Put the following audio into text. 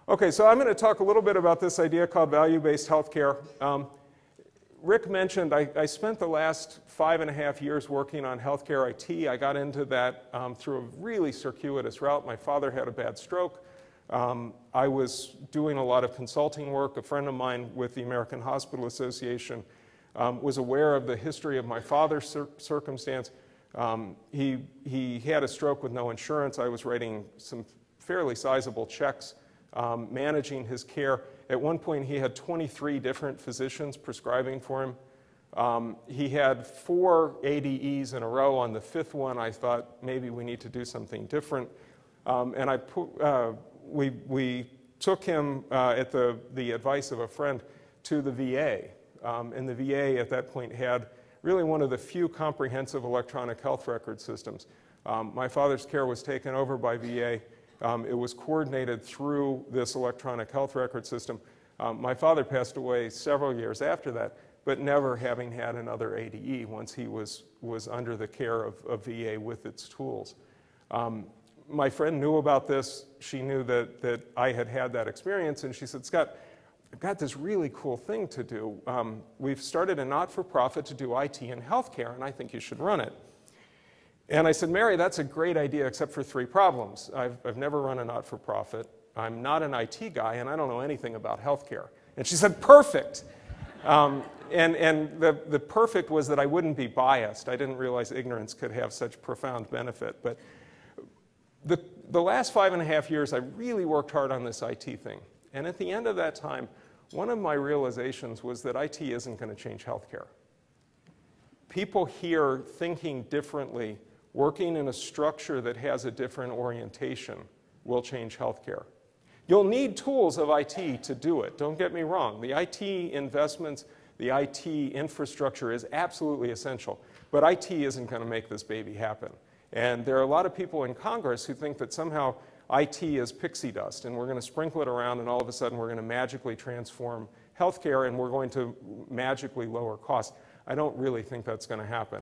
Okay, so I'm going to talk a little bit about this idea called value-based healthcare. Rick mentioned I spent the last 5.5 years working on healthcare IT. I got into that through a really circuitous route. My father had a bad stroke. I was doing a lot of consulting work. A friend of mine with the American Hospital Association was aware of the history of my father's circumstance. He had a stroke with no insurance. I was writing some fairly sizable checks, managing his care. At one point, he had 23 different physicians prescribing for him. He had 4 ADEs in a row. On the 5th one, I thought maybe we need to do something different. And we took him, at the advice of a friend, to the VA. And the VA at that point had really one of the few comprehensive electronic health record systems. My father's care was taken over by VA. It was coordinated through this electronic health record system. My father passed away several years after that, but never having had another ADE once he was under the care of VA with its tools. My friend knew about this. She knew that I had had that experience, and she said, "Scott, I've got this really cool thing to do. We've started a not-for-profit to do IT in healthcare, and I think you should run it." And I said, "Mary, that's a great idea except for 3 problems. I've never run a not-for-profit. I'm not an IT guy, and I don't know anything about healthcare." And she said, "Perfect." And the perfect was that I wouldn't be biased. I didn't realize ignorance could have such profound benefit. But the last 5.5 years, I really worked hard on this IT thing. And at the end of that time, one of my realizations was that IT isn't going to change healthcare. People here thinking differently, working in a structure that has a different orientation, will change healthcare. You'll need tools of IT to do it. Don't get me wrong. The IT investments, the IT infrastructure is absolutely essential. But IT isn't going to make this baby happen. And there are a lot of people in Congress who think that somehow IT is pixie dust, and we're going to sprinkle it around, and all of a sudden we're going to magically transform healthcare, and we're going to magically lower costs. I don't really think that's going to happen.